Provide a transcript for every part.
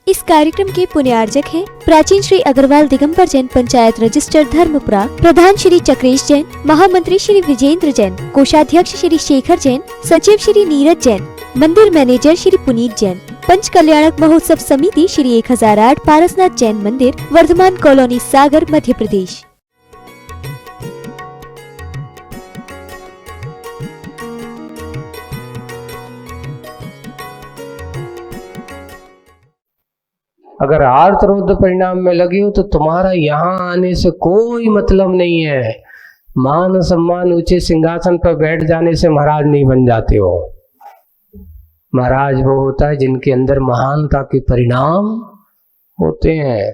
इस कार्यक्रम के पुण्यार्जक हैं प्राचीन श्री अग्रवाल दिगंबर जैन पंचायत रजिस्टर धर्मपुरा, प्रधान श्री चक्रेश जैन, महामंत्री श्री विजेंद्र जैन, कोषाध्यक्ष श्री शेखर जैन, सचिव श्री नीरज जैन, मंदिर मैनेजर श्री पुनीत जैन, पंच कल्याणक महोत्सव समिति श्री 1008 पारसनाथ जैन मंदिर, वर्धमान कॉलोनी, सागर, मध्य प्रदेश। अगर आर्तरोध परिणाम में लगे हो तो तुम्हारा यहाँ आने से कोई मतलब नहीं है। मान सम्मान ऊंचे सिंहासन पर बैठ जाने से महाराज नहीं बन जाते हो। महाराज वो होता है जिनके अंदर महानता के परिणाम होते हैं।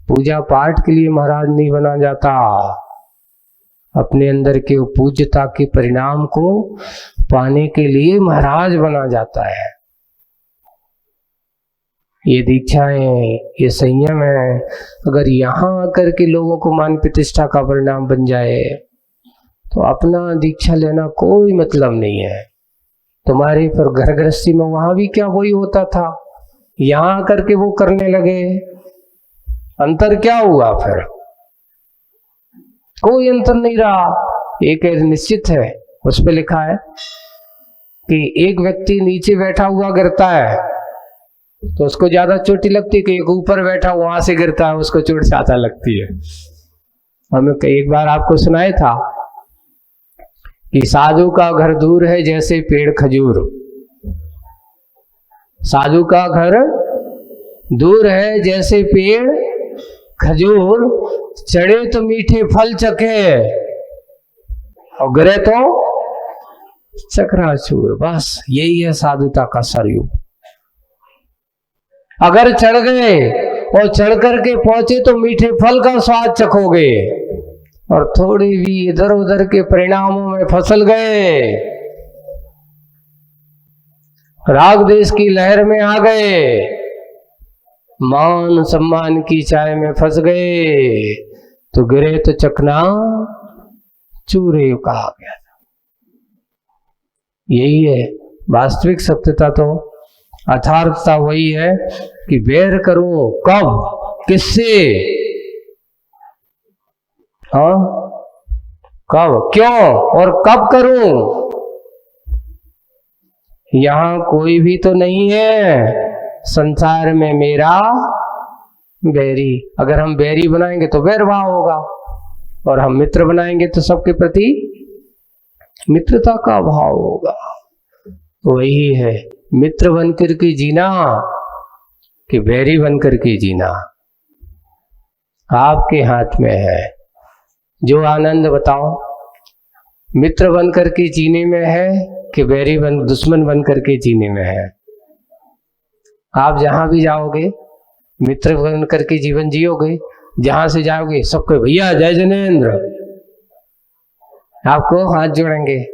पूजा पाठ के लिए महाराज नहीं बना जाता, अपने अंदर के पूज्यता के परिणाम को पाने के लिए महाराज बना जाता है। ये दीक्षाएं, ये संयम है, अगर यहाँ आकर के लोगों को मान प्रतिष्ठा का परिणाम बन जाए तो अपना दीक्षा लेना कोई मतलब नहीं है। तुम्हारे पर घर गृहस्थी में वहां भी क्या वही होता था, यहाँ आकर के वो करने लगे, अंतर क्या हुआ? फिर कोई अंतर नहीं रहा। एक निश्चित है, उस पे लिखा है कि एक व्यक्ति नीचे बैठा हुआ गिरता है तो उसको ज्यादा चोटी लगती है कि एक ऊपर बैठा वहां से गिरता है उसको चोट ज्यादा लगती है। हमें एक बार आपको सुनाया था कि साधु का घर दूर है जैसे पेड़ खजूर। साधु का घर दूर है जैसे पेड़ खजूर, चढ़े तो मीठे फल चखे और गिरे तो चकराचूर। बस यही है साधुता का सरयू। अगर चढ़ गए और चढ़ करके पहुंचे तो मीठे फल का स्वाद चखोगे, और थोड़ी भी इधर उधर के परिणामों में फसल गए, राग देश की लहर में आ गए, मान सम्मान की चाय में फंस गए तो गिरे तो चकना चूरे कहा गया। यही है वास्तविक सत्यता। तो अर्थार्थता वही है कि बैर करूं कब, किससे, हाँ, कब, क्यों और कब करूं। यहां कोई भी तो नहीं है संसार में मेरा बैरी। अगर हम बैरी बनाएंगे तो बैर भाव होगा, और हम मित्र बनाएंगे तो सबके प्रति मित्रता का भाव होगा। वही है मित्र बनकर के जीना कि बैरी बनकर के जीना, आपके हाथ में है। जो आनंद बताओ, मित्र बनकर के जीने में है कि बैरी दुश्मन बनकर के जीने में है। आप जहां भी जाओगे मित्र बनकर के जीवन जियोगे, जहां से जाओगे सबको भैया जय जनेन्द्र, आपको हाथ जोड़ेंगे,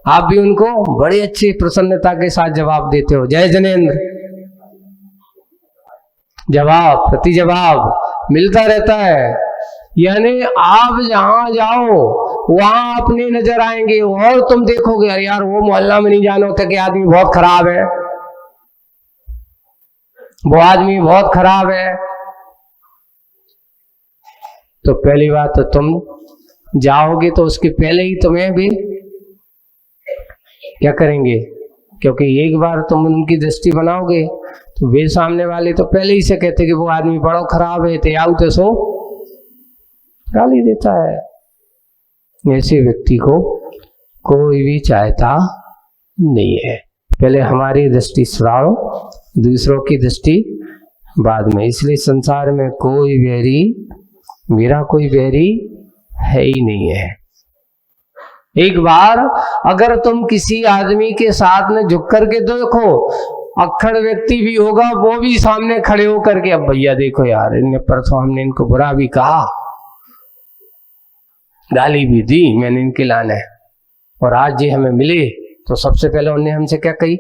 आप भी उनको बड़े अच्छे प्रसन्नता के साथ जवाब देते हो, जय जनेन्द्र। जवाब प्रति जवाब मिलता रहता है। यानी आप जहां जाओ वहां अपने नजर आएंगे और तुम देखोगे अरे यार वो मोहल्ला में नहीं जाना होता कि आदमी बहुत खराब है, वो आदमी बहुत खराब है। तो पहली बात तो तुम जाओगे तो उसके पहले ही तुम्हें भी क्या करेंगे, क्योंकि एक बार तुम उनकी दृष्टि बनाओगे तो वे सामने वाले तो पहले ही से कहते कि वो आदमी बड़ा खराब है, ते आउ तो सो गाली देता है। ऐसे व्यक्ति को कोई भी चाहता नहीं है। पहले हमारी दृष्टि सुधारो, दूसरों की दृष्टि बाद में। इसलिए संसार में कोई बैरी, मेरा कोई बैरी है ही नहीं है। एक बार अगर तुम किसी आदमी के साथ में झुक करके देखो, अक्खड़ व्यक्ति भी होगा वो भी सामने खड़े होकर के, अब भैया देखो यार इनने परसों हमने इनको बुरा भी कहा, गाली भी दी मैंने इनके लाने, और आज ये हमें मिले तो सबसे पहले उन्होंने हमसे क्या कही।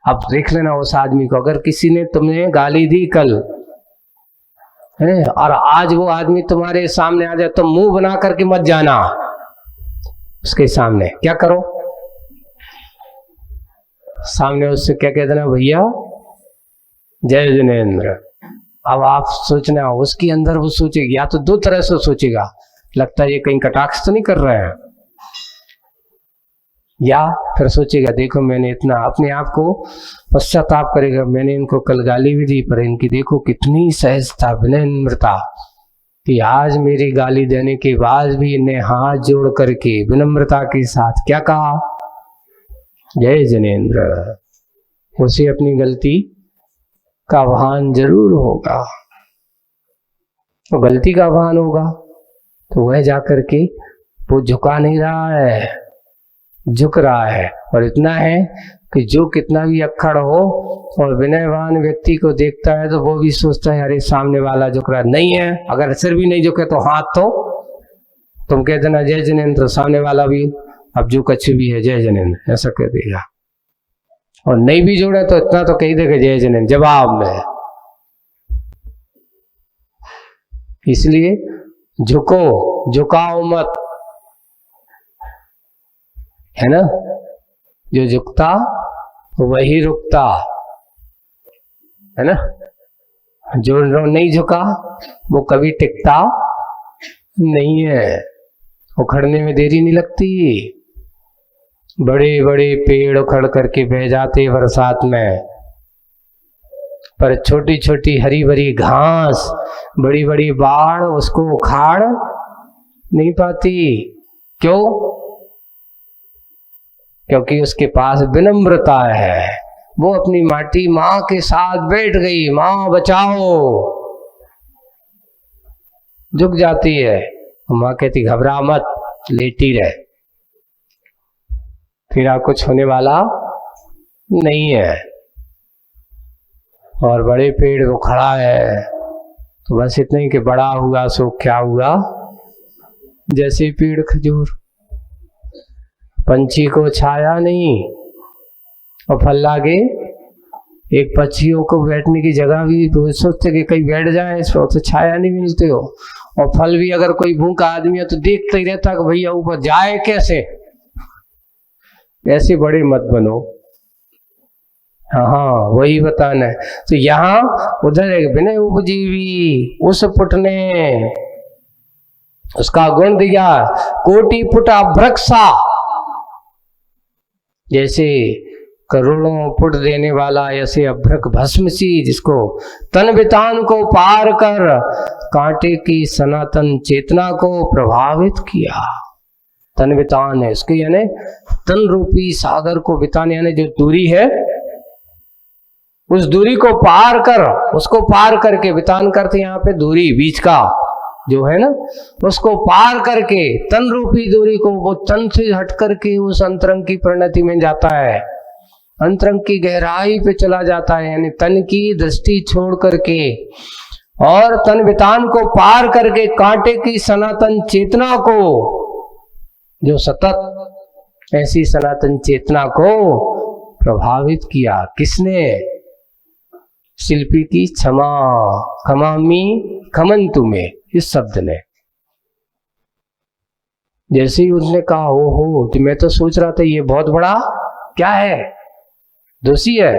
अब देख लेना उस आदमी को, अगर किसी ने तुम्हें गाली दी कल है और आज वो आदमी तुम्हारे सामने आ जाए तो मुंह बना करके मत जाना उसके सामने। क्या करो, सामने उससे क्या कह देना, भैया जय जिनेन्द्र। अब आप सोचना, उसके अंदर वो सोचेगी, या तो दो तरह से सोचेगा, लगता है ये कहीं कटाक्ष तो नहीं कर रहे हैं, या फिर सोचेगा देखो मैंने इतना अपने आप को पश्चाताप करेगा, मैंने इनको कल गाली भी दी पर इनकी देखो कितनी सहजता विनम्रता कि आज मेरी गाली देने के बाद भी इन्हें हाथ जोड़ करके विनम्रता के साथ क्या कहा, जय जिनेन्द्र। उसे अपनी गलती का भान जरूर होगा, तो गलती का भान होगा तो वह जाकर के वो झुका नहीं रहा है, झुक रहा है। और इतना है कि जो कितना भी अक्खड़ हो और विनयवान व्यक्ति को देखता है तो वो भी सोचता है अरे सामने वाला झुक रहा नहीं है, अगर सिर भी नहीं झुके तो हाथ तो तुम कह देना जय जिनेन्द्र, सामने वाला भी अब जो कच्छ भी है जय जिनेन्द्र ऐसा कह देगा। और नहीं भी जोड़े तो इतना तो कह देगा जय जिनेन्द्र जवाब में। इसलिए झुको, झुकाओ मत, है ना। जो झुकता वही रुकता, है ना। जो नहीं झुका वो कभी टिकता नहीं है, उखड़ने में देरी नहीं लगती। बड़े बड़े पेड़ उखड़ करके बह जाते बरसात में, पर छोटी छोटी हरी भरी घास, बड़ी बड़ी बाढ़ उसको उखाड़ नहीं पाती। क्यों? क्योंकि उसके पास विनम्रता है। वो अपनी माटी माँ के साथ बैठ गई, माँ बचाओ, झुक जाती है। माँ कहती घबरा मत, लेटी रहे, तेरा कुछ होने वाला नहीं है। और बड़े पेड़ वो खड़ा है तो बस इतना ही कि बड़ा हुआ सो क्या हुआ, जैसे पेड़ खजूर, पंछी को छाया नहीं और फल लागे। एक पक्षियों को बैठने की जगह भी तो सोचते कि कहीं बैठ जाए, इस पर तो छाया नहीं मिलती हो। और फल भी अगर कोई भूखा आदमी है तो देखता ही रहता कि भैया ऊपर जाए कैसे। ऐसे बड़े मत बनो। हाँ वही बताना है। तो यहाँ उधर एक विनय उपजीवी उस पुट ने उसका गुण दिया, कोटि पुटा वृक्षा, जैसे करोड़ों पुट देने वाला ऐसे अभ्रक भस्म सी, जिसको तन वितान को पार कर कांटे की सनातन चेतना को प्रभावित किया। तन वितान है उसके, यानी तन रूपी सागर को बिताने, यानी जो दूरी है उस दूरी को पार कर, उसको पार करके, वितान करते यहाँ पे दूरी बीच का जो है ना, उसको पार करके तन रूपी दूरी को, वो तन से हट करके उस अंतरंग की परिणति में जाता है, अंतरंग की गहराई पे चला जाता है। यानी तन की दृष्टि छोड़ करके और तन वितान को पार करके कांटे की सनातन चेतना को, जो सतत ऐसी सनातन चेतना को प्रभावित किया। किसने? शिल्पी की क्षमा, खमामी खमंतु में, इस शब्द ने। जैसे ही उसने कहा ओहो, तो मैं तो सोच रहा था ये बहुत बड़ा क्या है, दोषी है,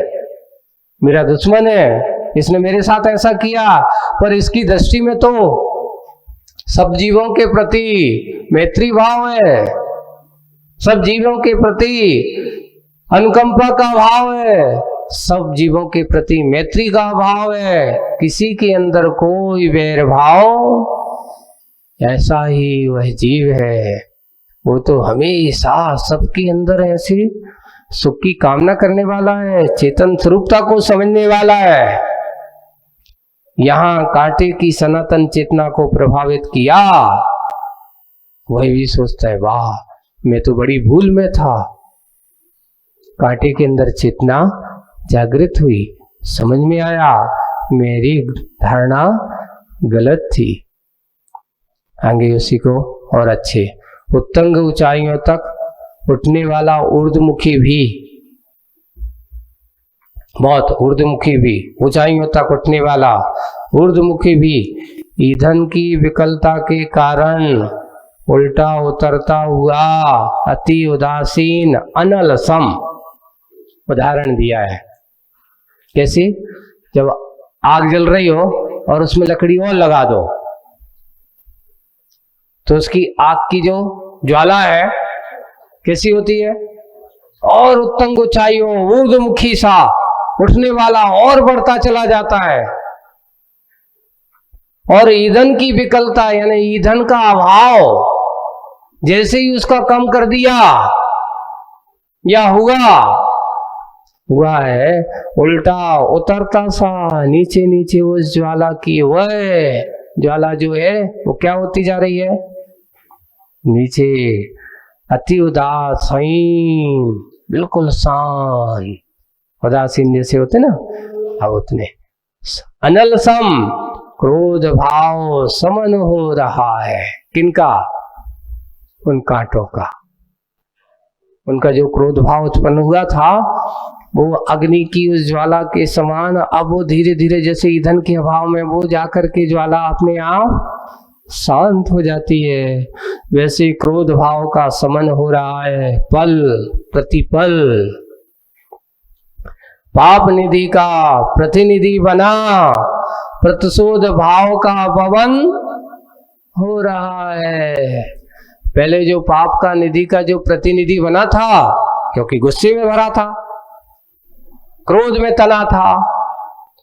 मेरा दुश्मन है, इसने मेरे साथ ऐसा किया, पर इसकी दृष्टि में तो सब जीवों के प्रति मैत्री भाव है, सब जीवों के प्रति अनुकंपा का भाव है, सब जीवों के प्रति मैत्री का भाव है, किसी के अंदर कोई वैर भाव, ऐसा ही वह जीव है। वो तो हमेशा सबके अंदर ऐसी सुख की कामना करने वाला है, चेतन स्वरूपता को समझने वाला है। यहाँ कांटे की सनातन चेतना को प्रभावित किया, वह भी सोचता है वाह मैं तो बड़ी भूल में था। कांटे के अंदर चेतना जागृत हुई, समझ में आया मेरी धारणा गलत थी। आगे उसी को और अच्छे उत्तंग ऊंचाइयों तक उठने वाला ऊर्ध्वमुखी भी, बहुत ऊर्ध्वमुखी भी, ऊंचाइयों तक उठने वाला ऊर्ध्वमुखी भी ईंधन की विकलता के कारण उल्टा उतरता हुआ अति उदासीन अनल सम उदाहरण दिया है। कैसे? जब आग जल रही हो और उसमें लकड़ी और लगा दो तो उसकी आग की जो ज्वाला है कैसी होती है, और उत्तंग ऊंचाई हो, ऊर्ध्वमुखी सा उठने वाला और बढ़ता चला जाता है। और ईंधन की विकलता यानी ईंधन का अभाव जैसे ही उसका कम कर दिया या हुआ है उल्टा उतरता सा नीचे नीचे उस ज्वाला की वह ज्वाला जो है वो क्या होती जा रही है, नीचे अति उदासीन, बिल्कुल शांत, उदासीन जैसे होते ना, अब उतने अनल सम क्रोध भाव समन हो रहा है। किनका? उन कांटों का। उनका जो क्रोध भाव उत्पन्न हुआ था वो अग्नि की उस ज्वाला के समान, अब वो धीरे धीरे जैसे ईंधन के अभाव में वो जाकर के ज्वाला अपने आप शांत हो जाती है, वैसे क्रोध भाव का समन हो रहा है पल प्रतिपल। पाप निधि का प्रतिनिधि बना प्रतिशोध भाव का पवन हो रहा है। पहले जो पाप का निधि का जो प्रतिनिधि बना था, क्योंकि गुस्से में भरा था, क्रोध में तना था,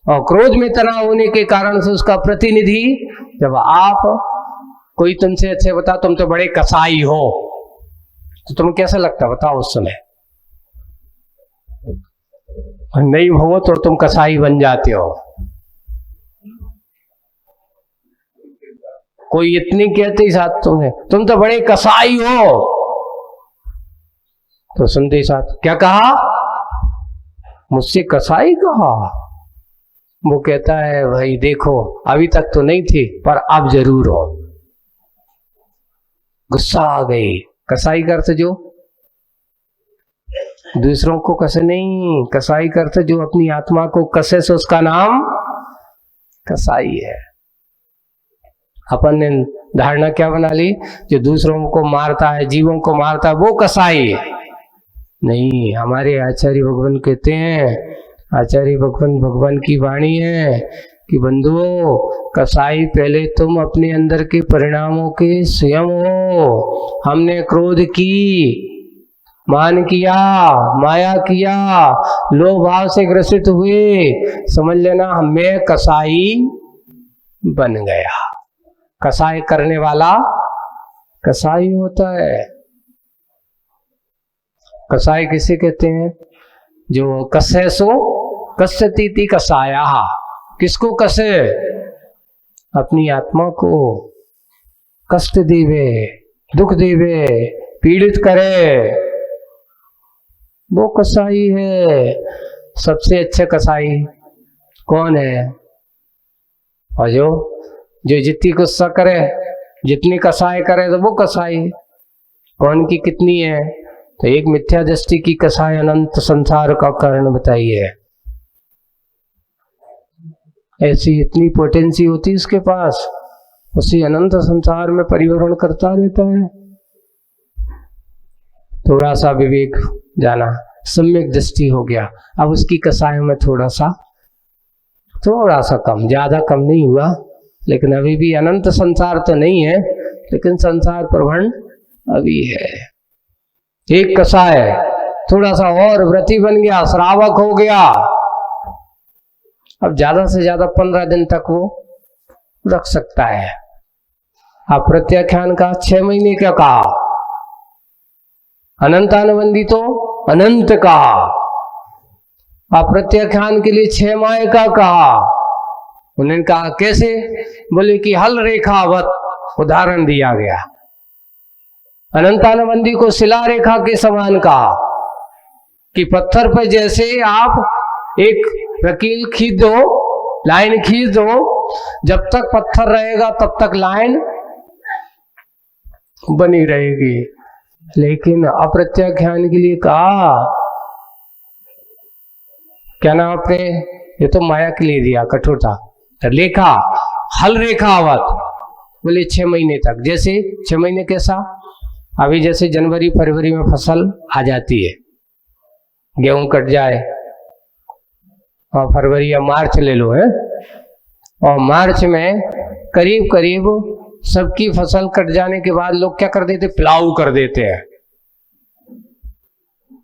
और क्रोध में तना होने के कारण से उसका प्रतिनिधि, जब आप कोई तुमसे अच्छे बता तुम तो बड़े कसाई हो, तो तुम्हें कैसा लगता बताओ उस समय? नहीं हो तो तुम कसाई बन जाते हो। कोई इतनी कहते ही साथ तुम्हें तुम तो बड़े कसाई हो, तो सुनते ही साथ क्या कहा? मुझसे कसाई कहा? वो कहता है भाई देखो अभी तक तो नहीं थी पर अब जरूर हो। गुस्सा आ गई। कसाई का अर्थ जो दूसरों को कसे नहीं, कसाई का अर्थ जो अपनी आत्मा को कसे से उसका नाम कसाई है। अपन ने धारणा क्या बना ली, जो दूसरों को मारता है, जीवों को मारता है, वो कसाई है। नहीं, हमारे आचार्य भगवान कहते हैं, आचार्य भगवान की वाणी है कि बंधुओं, कसाई पहले तुम अपने अंदर के परिणामों के स्वयं हो। हमने क्रोध की, मान किया, माया किया, लोभ भाव से ग्रसित हुए, समझ लेना हमें कसाई बन गया। कसाई करने वाला कसाई होता है। कसाई किसे कहते हैं? जो कसे सो कस्यतीति कसाया। किसको कसे? अपनी आत्मा को कष्ट देवे, दुख देवे, पीड़ित करे, वो कसाई है। सबसे अच्छे कसाई कौन है? और जो जितनी गुस्सा करे, जितनी कसाई करे, तो वो कसाई। कौन की कितनी है? तो एक मिथ्या दृष्टि की कसाई अनंत संसार का कारण बताइए। ऐसी इतनी पोटेंसी होती है उसके पास, उसी अनंत संसार में परिवहन करता रहता है। थोड़ा सा विवेक जाना, सम्यक दृष्टि हो गया, अब उसकी कसाई में थोड़ा सा कम, ज्यादा कम नहीं हुआ, लेकिन अभी भी अनंत संसार तो नहीं है, लेकिन संसार प्रबंध अभी है। एक कसाय थोड़ा सा और व्रती बन गया, श्रावक हो गया, अब ज्यादा से ज्यादा 15 दिन तक वो रख सकता है। अब प्रत्याख्यान का 6 महीने क्या कहा, अनंतानुबंधी तो अनंत कहा, अप्रत्याख्यान के लिए 6 माह का कहा। उन्होंने कहा कैसे? बोले कि हल रेखावत उदाहरण दिया गया। अनंतानुबंधी को शिला रेखा के समान कहा कि पत्थर पर जैसे आप एक लकीर खींच दो, लाइन खींच दो, जब तक पत्थर रहेगा तब तक लाइन बनी रहेगी। लेकिन अप्रत्याख्यान के लिए कहा, क्या नाम आपने, ये तो माया के लिए दिया कठोरता, लेखा हल रेखावत, बोले 6 महीने तक। जैसे 6 महीने कैसा? अभी जैसे जनवरी फरवरी में फसल आ जाती है, गेहूं कट जाए, और फरवरी या मार्च ले लो है, और मार्च में करीब करीब सबकी फसल कट जाने के बाद लोग क्या कर देते, प्लाऊ कर देते हैं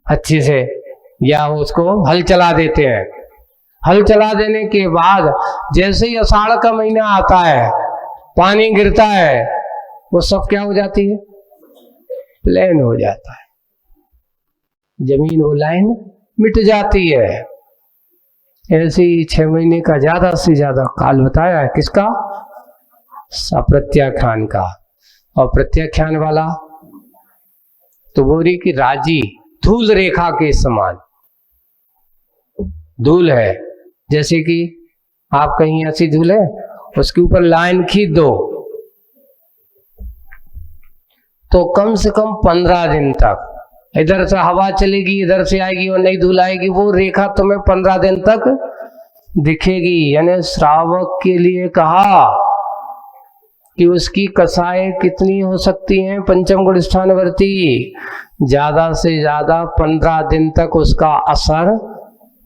अच्छे से, या उसको हल चला देते हैं। हल चला देने के बाद जैसे ही आषाढ़ का महीना आता है, पानी गिरता है, वो सब क्या हो जाती है, प्लेन हो जाता है, जमीन वो लाइन मिट जाती है। ऐसे ही 6 महीने का ज्यादा से ज्यादा काल बताया है किसका, प्रत्याख्यान का। और प्रत्याख्यान वाला तो बोरी की राजी धूल रेखा के समान धूल है, जैसे कि आप कहीं ऐसी धूल है उसके ऊपर लाइन खींच दो तो कम से कम 15 दिन तक इधर से हवा चलेगी, इधर से आएगी और नई धूल आएगी, वो रेखा तुम्हें 15 दिन तक दिखेगी। यानी श्रावक के लिए कहा कि उसकी कसाएं कितनी हो सकती हैं, पंचम गुण स्थानवर्ती, ज्यादा से ज्यादा 15 दिन तक उसका असर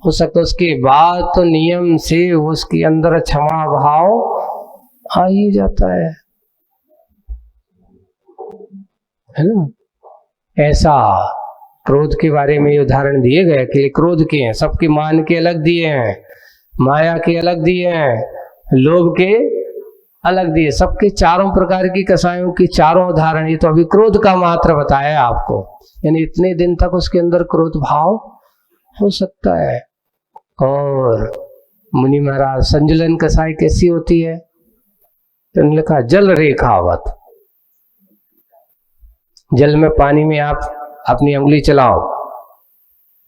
हो सकता। उसके बाद तो नियम से उसके अंदर क्षमा भाव आ ही जाता है ना। ऐसा क्रोध के बारे में उदाहरण दिए गए कि क्रोध के हैं, सबके मान के अलग दिए हैं, माया के अलग दिए हैं, लोभ के अलग दिए, सबके चारों प्रकार की कसायों की चारों उदाहरण। ये तो अभी क्रोध का मात्र बताया आपको, यानी इतने दिन तक उसके अंदर क्रोध भाव हो सकता है। और मुनि महाराज संजुलन कसाई कैसी होती है, तो उन्होंने लिखा जल रेखावत। जल में, पानी में आप अपनी उंगली चलाओ,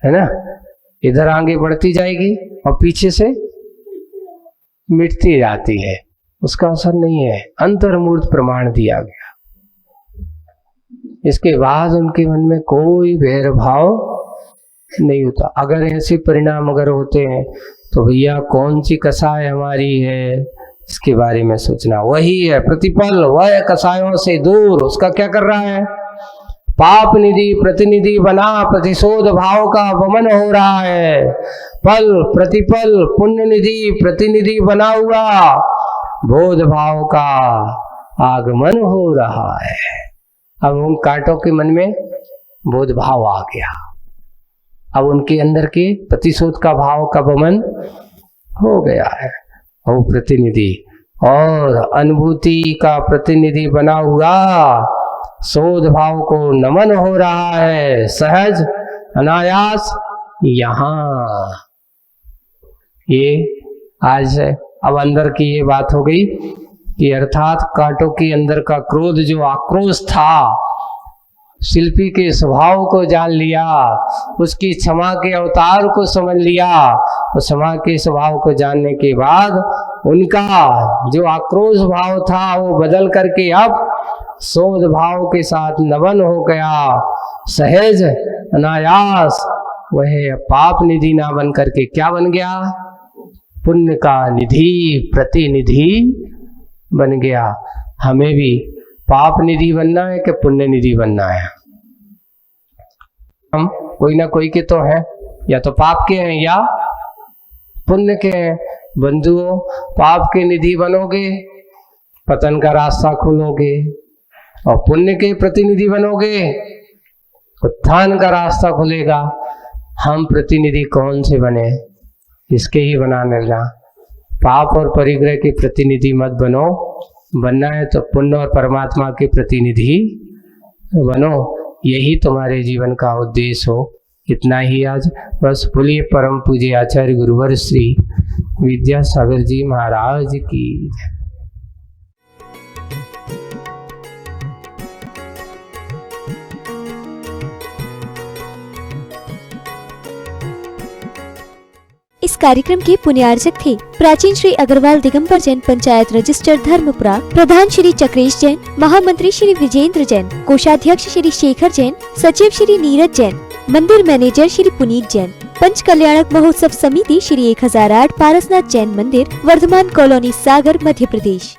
है ना, इधर आगे बढ़ती जाएगी और पीछे से मिटती जाती है, उसका असर नहीं है। अंतर्मूर्त प्रमाण दिया गया। इसके बाद उनके मन में कोई भेदभाव नहीं होता। अगर ऐसे परिणाम अगर होते हैं तो भैया कौन सी कसाय हमारी है, इसके बारे में सोचना। वही है प्रतिपल, वह कसायों से दूर, उसका क्या कर रहा है, पाप निधि प्रतिनिधि बना प्रतिशोध भाव का वमन हो रहा है। पल प्रतिपल पुण्य निधि प्रतिनिधि बना हुआ बोध भाव का आगमन हो रहा है। अब उन कांटों के मन में बोध भाव आ गया, अब उनके अंदर के प्रतिशोध का भाव का वमन हो गया है। वो प्रतिनिधि और अनुभूति का प्रतिनिधि बना हुआ शोध भाव को नमन हो रहा है, सहज अनायास। यहाँ ये आज अब अंदर की ये बात हो गई कि अर्थात कांटों के अंदर का क्रोध, जो आक्रोश था, शिल्पी के स्वभाव को जान लिया, उसकी क्षमा के अवतार को समझ लिया। और क्षमा के स्वभाव को जानने के बाद उनका जो आक्रोश भाव था वो बदल करके अब शोध भाव के साथ नमन हो गया, सहज अनायास। वह पाप निधि ना बन करके क्या बन गया, पुण्य का निधि प्रतिनिधि बन गया। हमें भी पाप निधि बनना है कि पुण्य निधि बनना है? हम कोई ना कोई के तो हैं, या तो पाप के हैं या पुण्य के हैं। बंधुओं, पाप के निधि बनोगे पतन का रास्ता खोलोगे, और पुण्य के प्रतिनिधि बनोगे उत्थान का रास्ता खुलेगा। हम प्रतिनिधि कौन से बने, इसके ही बनाने लगा। पाप और परिग्रह के प्रतिनिधि मत बनो, बनना है तो पुण्य और परमात्मा के प्रतिनिधि बनो, यही तुम्हारे जीवन का उद्देश्य हो। इतना ही आज बस बोलिए परम पूज्य आचार्य गुरुवर श्री विद्यासागर जी महाराज की। इस कार्यक्रम के पुण्यार्जक थे प्राचीन श्री अग्रवाल दिगंबर जैन पंचायत रजिस्टर धर्मपुरा, प्रधान श्री चक्रेश जैन, महामंत्री श्री विजेंद्र जैन, कोषाध्यक्ष श्री शेखर जैन, सचिव श्री नीरज जैन, मंदिर मैनेजर श्री पुनीत जैन, पंच कल्याणक महोत्सव समिति श्री 1008 पारसनाथ जैन मंदिर, वर्धमान कॉलोनी, सागर, मध्य प्रदेश।